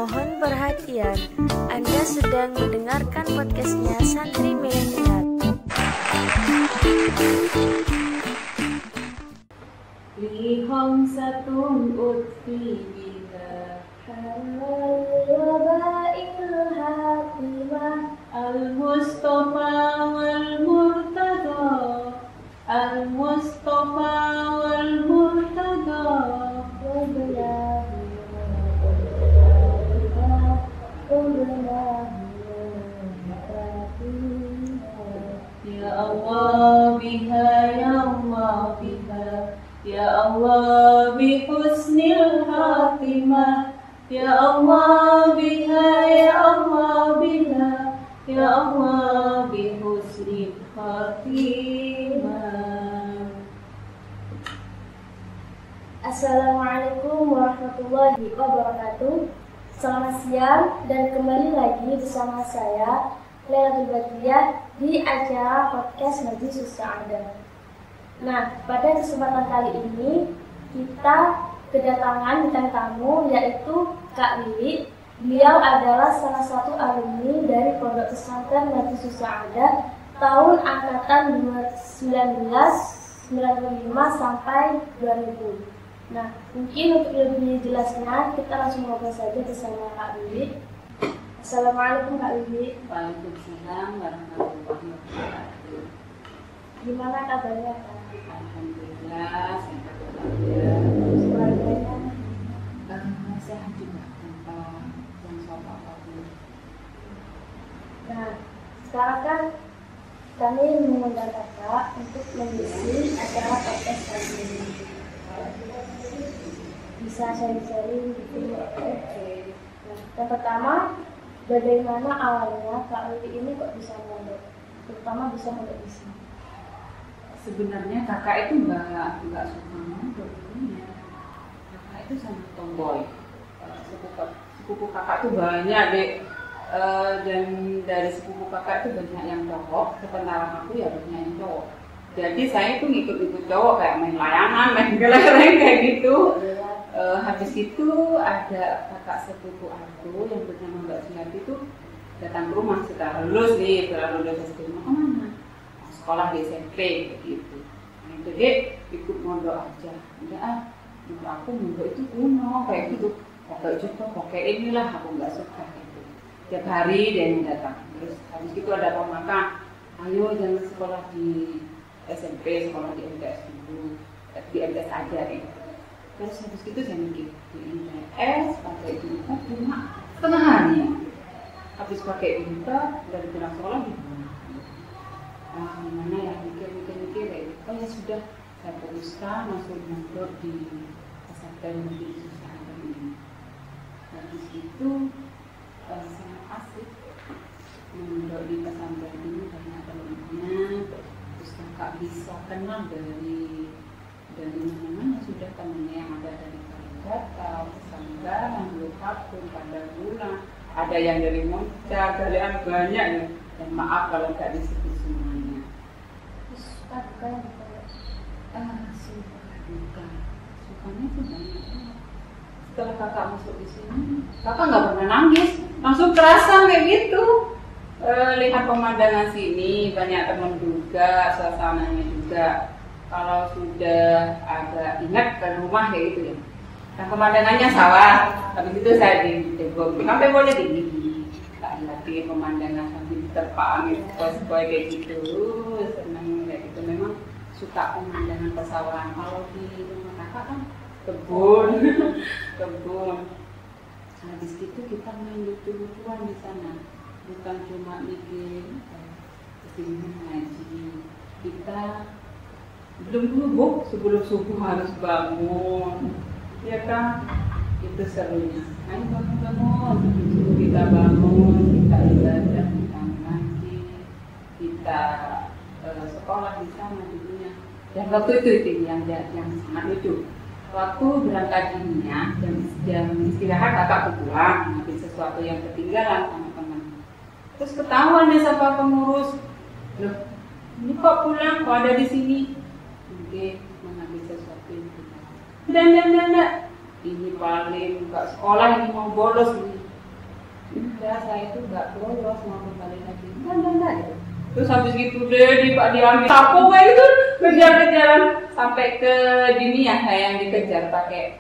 Mohon perhatian, Anda sedang mendengarkan podcastnya Santri Milenial. Lihong satun utfi bila Al-Wabail Hatimah Al-Mustafa wal-Murtada Al-Mustafa wal-Murtada Ya Allah biha ya Allah biha Ya Allah bi husnil khatimah Ya Allah biha ya Allah biha Ya Allah bi husnil khatimah. Assalamualaikum warahmatullahi wabarakatuh. Selamat siang dan kembali lagi bersama saya Lailatul Badriyah di acara podcast Majlis Sa'adah. Nah, pada kesempatan kali ini kita kedatangan bintang tamu yaitu Kak Wiwi. Beliau adalah salah satu alumni dari Pondok Pesantren Majlis Sa'adah tahun angkatan 1995 sampai 2000. Nah, mungkin untuk lebih jelasnya kita langsung ngobrol saja bersama Kak Wiwi. Assalamualaikum Kak Wiwi. Waalaikumsalam warahmatullahi wabarakatuh. Gimana kabarnya Kak? Alhamdulillah, sehat walafiat. Keluarganya? Sehat juga tanpa yang soal apapun. Nah, sekarang kan kami mengundang Kakak untuk mengisi acara podcast kali ini. Bisa sharing-sharing gitu. Oke. Nah, yang pertama, bagaimana awalnya Kak Wiwi ini kok bisa mondok? Terutama bisa mondok di sini. Sebenarnya kakak itu nggak suka mondok dulunya. Kakak itu sangat tomboy. Sepupu kakak tuh banyak deh. Dan dari sepupu kakak itu banyak yang cowok. Sependapat aku ya banyak yang cowok. Jadi saya itu ngikut-ngikut cowok kayak main layangan, main kelereng kayak gitu. Habis itu ada kakak sepupu aku yang bernama Mbak Suhati itu datang ke rumah setelah lulus SD mau kemana? Sekolah di SMP gitu. Nah, jadi ikut mondok aja. Udah menurut aku mondok itu kuno kayak gitu. Pokoknya juga pakai inilah aku nggak suka gitu. Tiap hari dia yang datang. Terus habis itu ada pemakan. Ayo jangan sekolah di SMP, sekolah di MTS dulu. Di MTS aja gitu. Terus habis itu saya mikir di MTS pakai uniform cuma setengah hari. Habis pakai uniform dari pulang sekolah gimana? Gimana ya mikir oh ya sudah saya teruskan masuk mondok di pesantren Majlis Sa'adah ini. Habis itu sangat asik mondok di pesantren ini karena temannya. Terus kakak bisa kenal dari mana-mana sudah temannya yang ada dari Kalimantan, Sanggaran, Lukapun, Pandagulang, ada yang dari Monca, dari banyak ya. Dan maaf kalau nggak disebut semuanya. Suka duka yang Sukanya tuh banyak. Setelah kakak masuk di sini, kakak nggak pernah nangis, langsung terasa kayak gitu. Lihat pemandangan sini, banyak teman juga, suasananya juga. Kalau sudah agak ingat ke rumah kayak gitu ya. Dan pemandangannya sawah. Habis itu saya di Depok, sampai boleh tinggi. Tak lihatin pemandangan sambil terpaan gitu, kayak gitu. Senang kayak gitu. Memang suka pemandangan persawahan. Kalau di rumah kakak kan kebun. Habis itu kita main lucu-lucuan di sana. Bukan cuma mikir kesini ngaji. Kita belum dulu sebelum subuh harus bangun, ya kan? Itu serunya. Ayo bangun, kita bangun, kita ibadah, kita ngaji, kita sekolah di sana dulunya. Dan waktu itu yang sangat lucu. Waktu berangkat dininya, jam istirahat kakak pulang, ngambil sesuatu yang ketinggalan sama teman. Terus ketahuan nih sama pengurus, loh, ini kok pulang? Kok ada di sini? Mungkin mengambil sesuatu yang kita. Dan ini paling nggak sekolah ini mau bolos nih. Enggak, saya itu nggak bolos mau kembali lagi. Enggak gitu. Terus habis gitu deh diambil sapu kayak itu kejar-kejaran sampai ke dunia saya yang dikejar pakai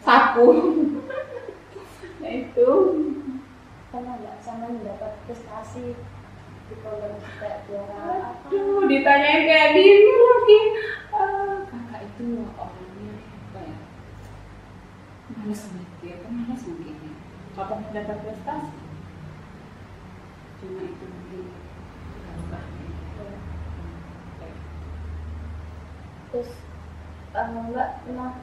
sapu. Nah itu Pernah nggak sama mendapat prestasi di program kayak juara apa? aduh, ditanyain kayak gini lagi. Kakak itu orangnya apa ya? Malas mikir, malas mungkin. Kapan mendapat prestasi? Cuma itu mungkin. Terus Mbak pernah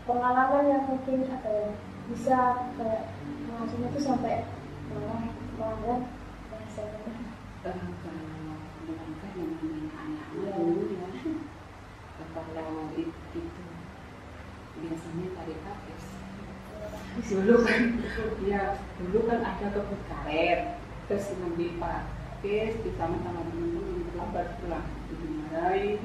pengalaman yang mungkin apa ya bisa kayak mengajarnya itu sampai melanggar bahasa kita. Kalau melangkah yang namanya anak-anak dulu ya. Kalau itu biasanya tarik kapes. Dulu kan, ya dulu kan ada kebun karet, terus ngambil pakis di sana sama teman-teman terlambat pulang, dimarahin.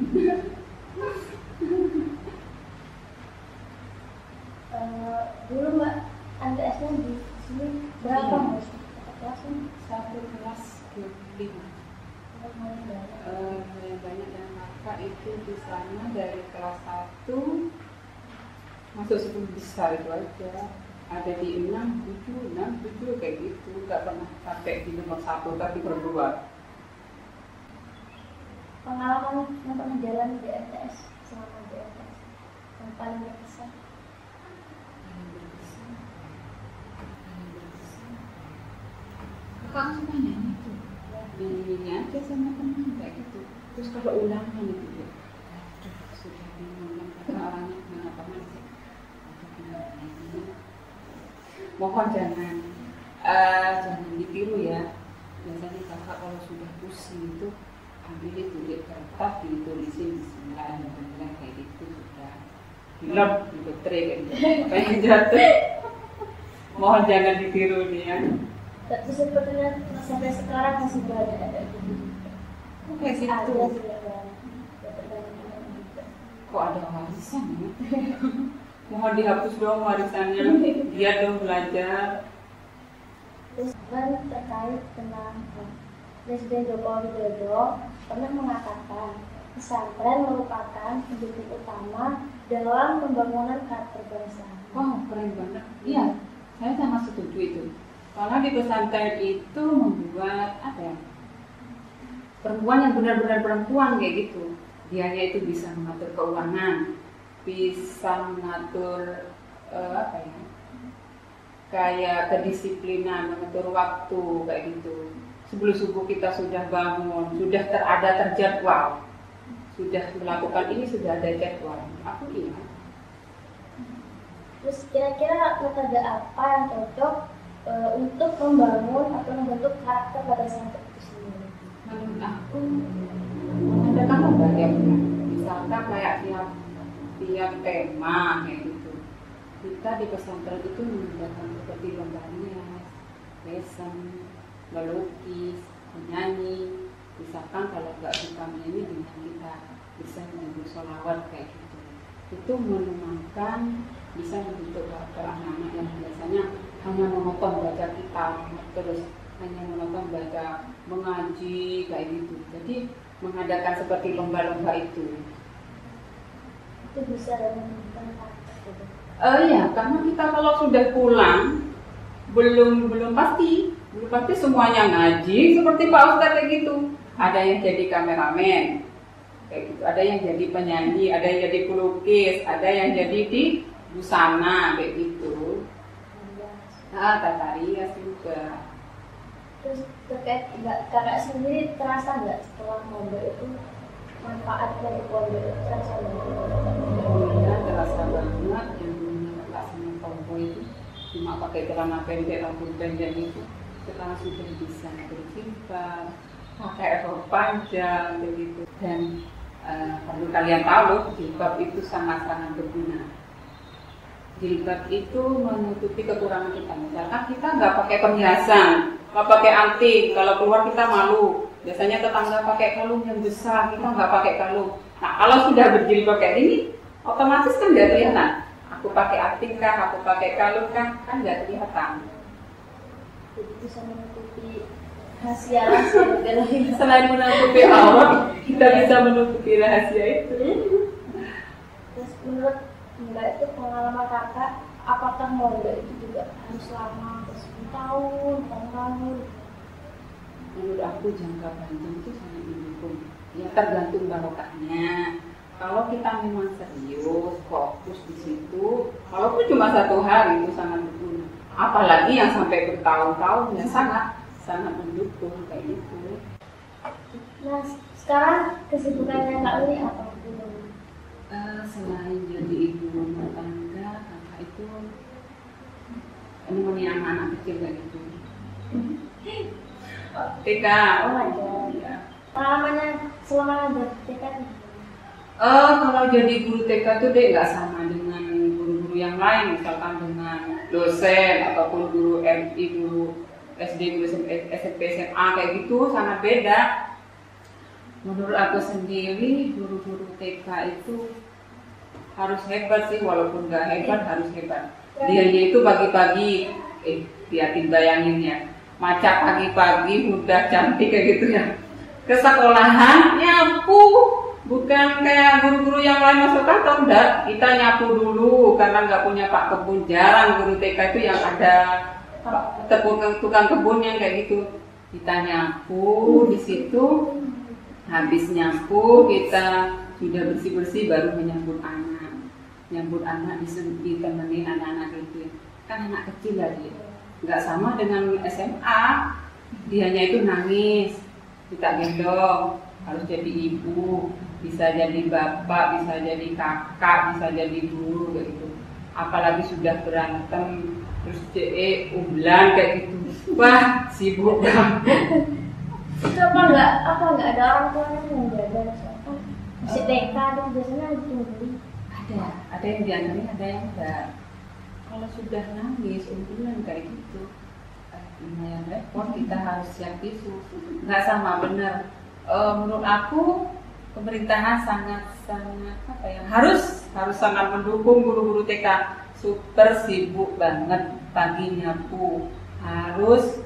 Dulu Mbak MTS-nya di sini berapa Iya. Mas? Kelasnya? Satu kelas 25. Yang banyak yang kakak itu di sana dari kelas 1 masuk 10 besar itu aja. Ada di 6, 7 kayak gitu. Nggak pernah sampai di nomor 1 tapi berdua. Pengalaman yang pernah jalan di MTS selama di MTS yang paling berkesan. Kakak suka nyanyi tuh. Nyanyi aja sama teman kayak gitu. Terus kalau ulangan itu ya, aduh sudah bingung kan karena orangnya mengatakan sih. Mohon jangan ditiru ya. Biasanya kakak kalau sudah pusing itu ambil tulis kertas ditulisin bismillah kayak gitu sudah. Hilap gitu kayak gitu. Kayak jatuh. Mohon jangan ditiru nih ya. Tapi sepertinya sampai sekarang masih berada ada gitu. Kayak gitu. Ada sih yang Kok ada warisan ya? Mohon dihapus dong warisannya. Dia dong belajar. Terus kan terkait tentang Presiden Joko Widodo pernah mengatakan pesantren merupakan pendukung utama dalam pembangunan karakter bangsa. Wow, keren banget. Iya, saya sama setuju itu. Karena di pesantren itu membuat apa ya? Perempuan yang benar-benar perempuan kayak gitu. Dianya itu bisa mengatur keuangan, bisa mengatur apa ya? Kayak kedisiplinan, mengatur waktu kayak gitu. Sebelum subuh kita sudah bangun, sudah terjadwal, sudah melakukan ini sudah ada jadwal. Aku ingat. Terus kira-kira metode apa yang cocok untuk membangun atau membentuk karakter pada santri itu sendiri? Menurut aku mengadakan lomba tiap bulan. Misalkan kayak tiap tema kayak gitu. Kita di pesantren itu mengadakan seperti lomba rias, lesson, melukis, menyanyi. Misalkan kalau nggak suka menyanyi dengan kita bisa menyanyi sholawat kayak gitu. Itu menenangkan, bisa membentuk karakter anak-anak yang biasanya hanya menonton baca kitab, terus hanya menonton baca mengaji kayak gitu. Jadi mengadakan seperti lomba-lomba itu. Itu bisa membentuk karakter gitu. Iya, karena kita kalau sudah pulang belum pasti semuanya ngaji seperti Pak Ustadz kayak gitu. Ada yang jadi kameramen kayak gitu, ada yang jadi penyanyi, ada yang jadi pelukis, ada yang jadi di busana kayak gitu. Tata rias juga. Terus terkait kakak sendiri terasa nggak setelah lomba itu manfaat dari lomba itu terasa Alhamdulillah terasa banget yang dulunya kakak sama tomboy itu cuma pakai celana pendek rambut pendek itu sekarang sudah bisa berjilbab, pakai rok panjang begitu. Dan perlu kalian tahu jilbab itu sangat-sangat berguna. Jilbab itu menutupi kekurangan kita. Misalkan kita nggak pakai perhiasan, nggak pakai anting, kalau keluar kita malu. Biasanya tetangga pakai kalung yang besar, kita nggak pakai kalung. Nah kalau sudah berjilbab kayak gini, otomatis kan nggak kelihatan. Aku pakai anting kah, aku pakai kalung kah, kan nggak kelihatan. jadi bisa menutupi rahasia-rahasia negara. Selain menutupi awal, kita bisa menutupi rahasia itu. Terus menurut Mbak itu pengalaman kakak, apakah mondok itu juga harus lama, terus tahun, tahun? Menurut aku jangka panjang itu sangat mendukung. Ya tergantung barokahnya. Kalau kita memang serius, fokus di situ, walaupun cuma 1 hari itu sangat berguna. Apalagi yang sampai bertahun-tahun ya sangat mendukung kayak gitu. Nah, sekarang kesibukannya Kak Uli apa? Selain jadi ibu rumah tangga, kakak itu menemani anak-anak kecil kayak gitu. TK. Oh ada. Ya. Pengalamannya selama ada TK? Kalau jadi guru TK tuh deh nggak sama dengan guru-guru yang lain, misalkan dengan dosen ataupun guru MI, guru SD, guru SMP, SMA kayak gitu sangat beda. Menurut aku sendiri guru-guru TK itu harus hebat sih, walaupun nggak hebat harus hebat. Dianya itu pagi-pagi, liatin bayangin ya, macam pagi-pagi udah cantik kayak gitu ya. Ke sekolahan nyapu, bukan kayak guru-guru yang lain masuk kantor, enggak. Kita nyapu dulu karena nggak punya pak kebun. Jarang guru TK itu yang ada tukang kebun yang kayak gitu. Kita nyapu di situ, habis nyapu kita sudah bersih-bersih baru menyambut anak. Nyambut anak ditemenin anak-anak itu. Kan anak kecil lagi. Nggak sama dengan SMA. Dianya itu nangis, kita gendong, harus jadi ibu, bisa jadi bapak, bisa jadi kakak, bisa jadi guru kayak gitu. Apalagi sudah berantem, terus umblan kayak gitu. Wah, sibuk banget. Itu apa nggak ada orang tuanya yang jaga? Masih TK tuh biasanya ditungguin. Ada yang diantarin, ada yang enggak. Kalau sudah nangis, umpulan kayak gitu, lumayan repot, kita harus siap tisu. Nggak sama benar. Menurut aku pemerintahan sangat apa ya, harus sangat mendukung guru-guru TK. Super sibuk banget, pagi nyapu, harus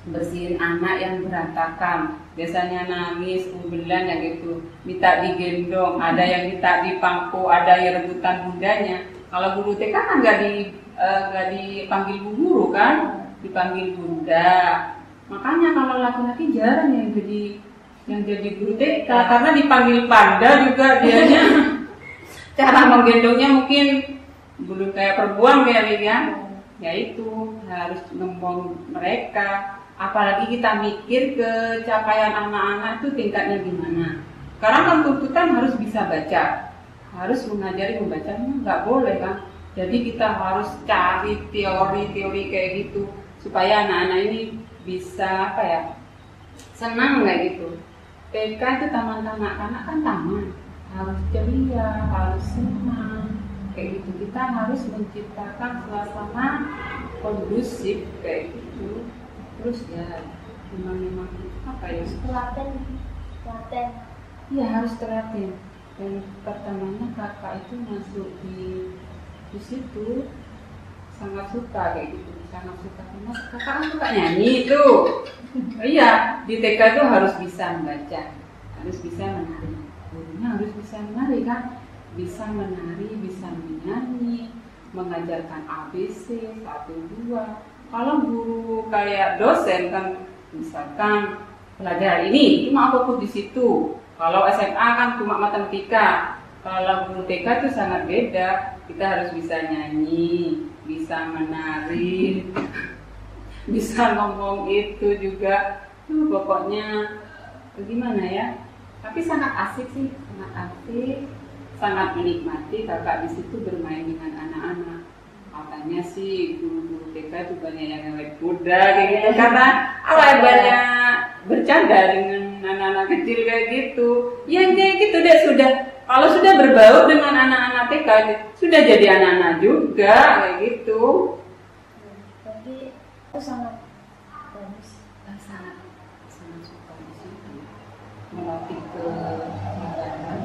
bersihin anak yang berantakan. Biasanya nangis, umbelan ya gitu, minta digendong, ada yang minta dipangku, ada yang rebutan bundanya. Kalau guru TK kan nggak dipanggil bu guru kan, dipanggil bunda. Makanya kalau laki-laki jarang yang jadi guru TK karena dipanggil panda juga dianya. Cara menggendongnya mungkin belum kayak perempuan kayak ya. Ya itu harus ngomong mereka. Apalagi kita mikir kecapaian anak-anak itu tingkatnya gimana. Sekarang kan tuntutan harus bisa baca, harus mengajari membaca, nggak boleh kan. Jadi kita harus cari teori-teori kayak gitu supaya anak-anak ini bisa apa ya, senang kayak gitu. TK itu taman kanak-kanak kan taman, harus ceria, harus senang kayak gitu. Kita harus menciptakan suasana kondusif kayak gitu. Terus ya memang apa ya, telaten. Iya harus telaten. Dan pertamanya kakak itu masuk di situ sangat suka kayak gitu, sangat suka karena kakak kan suka nyanyi itu. Iya di TK itu harus bisa membaca, harus bisa menari, gurunya harus bisa menari kan, bisa menari, bisa menyanyi, mengajarkan ABC 1, 2. Kalau guru kayak dosen kan, misalkan pelajaran ini cuma fokus di situ. Kalau SMA kan cuma matematika. Kalau guru TK itu sangat beda. Kita harus bisa nyanyi, bisa menari, bisa ngomong itu juga. Pokoknya gimana ya? Tapi sangat asik sih, sangat asik, sangat menikmati kakak di situ bermain dengan anak-anak. Katanya sih guru-guru TK itu banyak yang awet muda kayak gitu karena banyak bercanda dengan anak-anak kecil kayak gitu. Yang kayak gitu deh sudah, kalau sudah berbaur dengan anak-anak TK sudah jadi anak-anak juga kayak gitu. Jadi itu sangat bagus. Sangat suka di situ. Melatih kesabaran,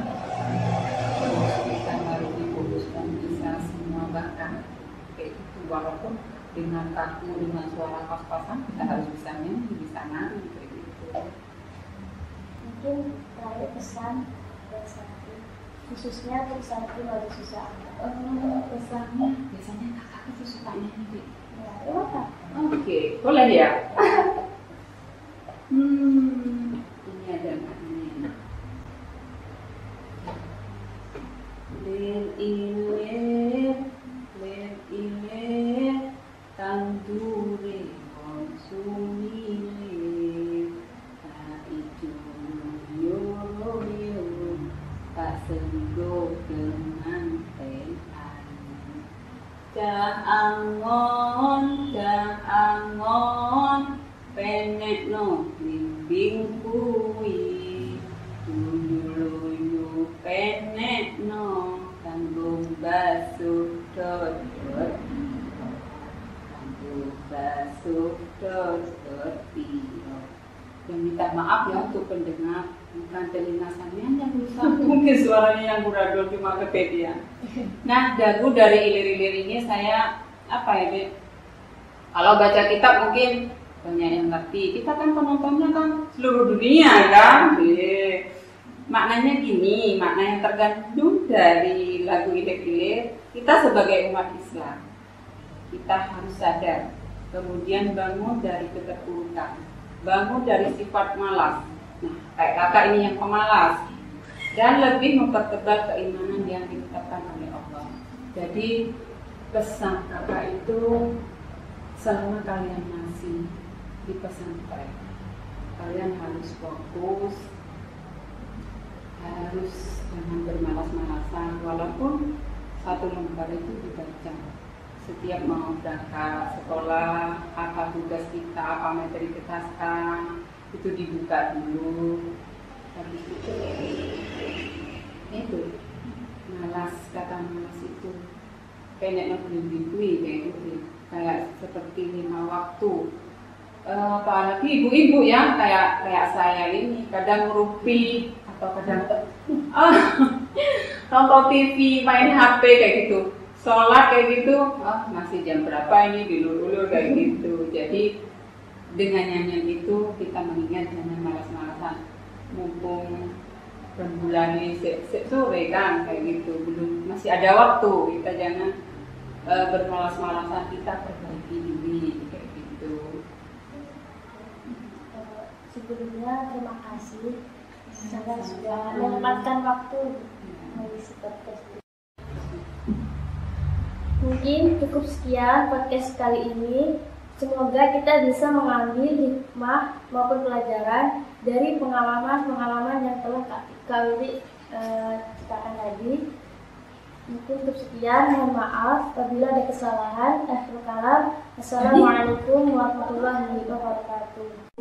kita harus difokuskan bisa semua bahkan kayak gitu. Walaupun dengan suara pas-pasan, kita harus bisa nyanyi, bisa nari kayak gitu. Mungkin terakhir pesan dari santri, khususnya untuk santri wali susah. Pesannya biasanya kakak itu suka nyanyi deh. Ya, apa? Oke, boleh ya? Ini ada maknanya. Lir ilir tandure konsumile tak itu yo tak senggo kemanten Cah angon penek no bimbing kuwi lunyu penek no tanggung basuh dodot piro. Dan minta maaf ya untuk pendengar, bukan telinga sampean yang rusak, mungkin suaranya yang buradul cuma kepedean. Nah, dagu dari ilir-ilir ini saya apa ya, Dek? Kalau baca kitab mungkin banyak yang ngerti. Kita kan penontonnya kan seluruh dunia kan. Maknanya gini, makna yang tergantung dari lagu ilir-ilir, kita sebagai umat Islam, kita harus sadar, kemudian bangun dari keterpurukan, bangun dari sifat malas. Nah, kayak kakak ini yang pemalas, dan lebih mempertebal keimanan yang ditetapkan oleh Allah. Jadi pesan kakak itu, selama kalian masih di pesantren, kalian harus fokus, harus jangan bermalas-malasan, walaupun satu lembar itu dibaca. Setiap mau berangkat sekolah, apa tugas kita, apa materi kita sekarang, itu dibuka dulu. Habis itu malas, kata malas itu pendeknya belum kayak seperti 5 waktu. Apalagi ibu-ibu ya, kayak saya ini kadang ngerupi atau kadang nonton TV, main HP kayak gitu. Sholat kayak gitu, masih jam berapa ini, dilulur-ulur kayak gitu. Jadi dengan nyanyian itu kita mengingat jangan malas-malasan. Mumpung rembulan ini sore kan kayak gitu, belum masih ada waktu, kita jangan bermalas-malasan, kita perbaiki diri kayak gitu. Sebelumnya terima kasih karena sudah menyempatkan waktu mengisi podcast. Mungkin cukup sekian podcast kali ini. Semoga kita bisa mengambil hikmah maupun pelajaran dari pengalaman-pengalaman yang telah Kak Willy ceritakan tadi. Mungkin cukup sekian. Mohon maaf apabila ada kesalahan. Assalamualaikum warahmatullahi wabarakatuh.